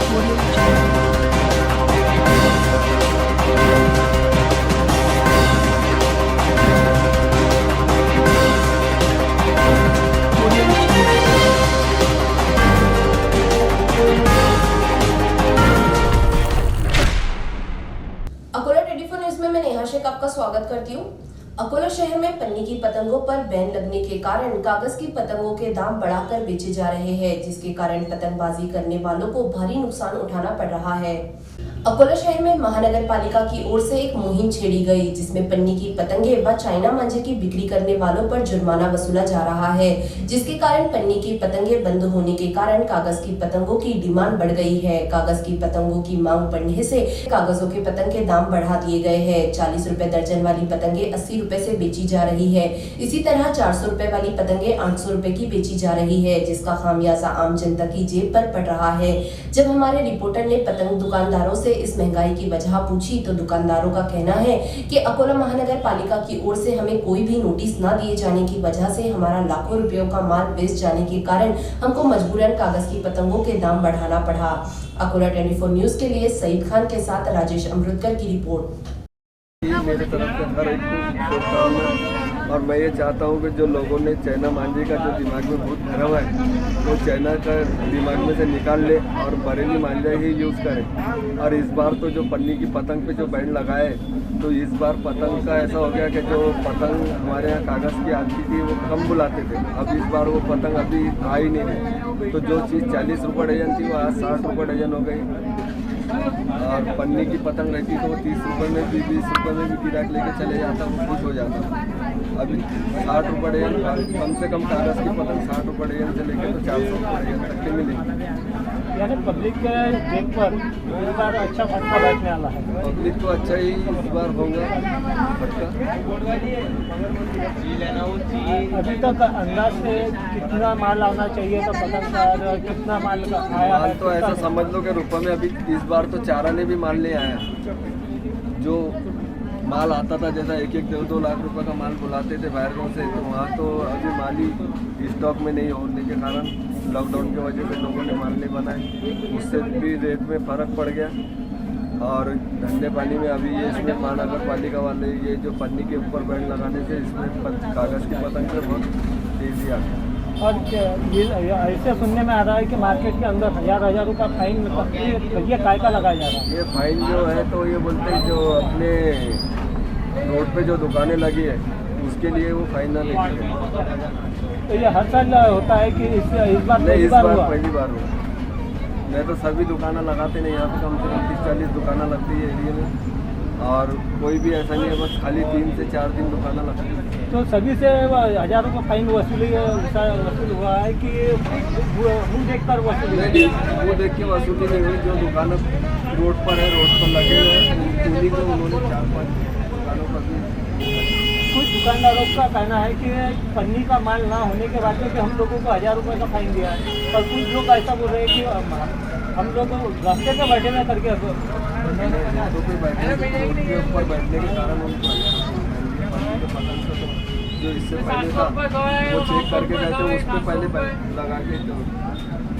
Akola 24 news में मैं नेहा शेख आपका स्वागत करती हूँ। अकोला शहर में पन्नी की पतंगों पर बैन लगने के कारण कागज की पतंगों के दाम बढ़ाकर बेचे जा रहे हैं, जिसके कारण पतंगबाजी करने वालों को भारी नुकसान उठाना पड़ रहा है। अकोला शहर में महानगर पालिका की ओर से एक मुहिम छेड़ी गई, जिसमें पन्नी की पतंगे व चाइना मांझे की बिक्री करने वालों पर जुर्माना वसूला जा रहा है, जिसके कारण पन्नी की पतंगे बंद होने के कारण कागज की पतंगों की डिमांड बढ़ गई है। कागज की पतंगों की मांग बढ़ने से कागजों के पतंग के दाम बढ़ा दिए गए हैं। 40 रुपए दर्जन वाली पतंगे 80 रुपए से बेची जा रही है। इसी तरह 400 रुपए वाली पतंगे 800 रुपए की बेची जा रही है, जिसका खामियाजा आम जनता की जेब पर पड़ रहा है। जब हमारे रिपोर्टर ने पतंग दुकानदारों से इस महंगाई की वजह पूछी तो दुकानदारों का कहना है कि अकोला महानगर पालिका की ओर से हमें कोई भी नोटिस न दिए जाने की वजह से हमारा लाखों रुपयों का माल बेच जाने के कारण हमको मजबूरन कागज की पतंगों के दाम बढ़ाना पड़ा। अकोला 24 न्यूज के लिए सईद खान के साथ राजेश अमृतकर की रिपोर्ट। मेरे तरफ से हर एक को शुभकामनाएं, और मैं ये चाहता हूँ कि जो लोगों ने चाइना मांझे का जो दिमाग में भूत भरा हुआ है वो चाइना का दिमाग में से निकाल ले और बरेली मांझा ही यूज़ करें। और इस बार तो जो पन्नी की पतंग पे जो बैंड लगाए तो इस बार पतंग का ऐसा हो गया कि जो पतंग हमारे यहाँ कागज़ की आती थी वो कम बुलाते थे, अब इस बार वो पतंग अभी आ ही नहीं रही। तो जो चीज़ 40 रुपये डजन थी वो आज 60 रुपये डजन हो गई, और पन्नी की पतंग रहती तो वो 30 रुपये में भी 20 रुपये में भी गिराक लेके चले जाता, वो खुश हो जाता। अभी 60 रुपये डजन, कम से कम कागज़ की पतंग 60 रुपये डजन से लेकर तो 400 रुपये डजन तक के मिलेगी। यानी पब्लिक के जेब पर इस बार अच्छा फटका बैठने वाला है। पब्लिक को अच्छा ही इस बार होगा फटका। अभी तक अंदाज से कितना माल आना चाहिए था पतंग का, कितना माल आया है? तो ऐसा समझ लो कि रुपये में अभी इस बार तो चारा ने भी माल नहीं आया। जो माल आता था जैसा 1-2 लाख रुपए का माल बुलाते थे बाहर गाँव से, तो वहाँ तो अभी माल ही स्टॉक में नहीं होने के कारण लॉकडाउन की वजह से लोगों ने माल नहीं बनाए, उससे भी रेट में फ़र्क पड़ गया। और धंधे पानी में अभी ये इसमें महानगर पालिका वाले ये जो पन्नी के ऊपर बैंड लगाने से इसमें कागज़ की पतंग से बहुत तेज़ी आ गई। और ये ऐसे सुनने में आ रहा है कि मार्केट के अंदर हज़ार रुपये फाइन भैया काय का लगाया जा रहा है? ये फाइन जो है तो ये बोलते हैं जो अपने रोड पे जो दुकानें लगी है उसके लिए वो फाइन ना लेके। तो ये हर साल होता है कि इस बार नहीं, इस बार पहली बार हुआ। मैं तो सभी दुकानें लगाते नहीं, यहाँ पे कम से कम 30-40 दुकानें लगती है एरिया में, और कोई भी ऐसा नहीं है, बस खाली 3 से 4 दिन दुकानें लगती है। तो सभी से हज़ारों का फाइन वसूल हुआ है कि मुँह देख कर वसूली? नहीं, वो देख के वसूली नहीं हुई। जो दुकानें रोड पर है, रोड पर लगे हुए हैं उन्हीं को उन्होंने 4-5 दुकानों पर भी। कुछ दुकानदारों का कहना है कि पन्नी का माल ना होने के बाद कि हम लोगों को 1000 रुपये का फाइन दिया है, और कुछ लोग ऐसा बोल रहे हैं कि हम लोग रास्ते पे बैठे ना करके ऊपर बैठने के कारण जो इससे पहले था वो चेक करके जाते हैं, उसको पहले लगा के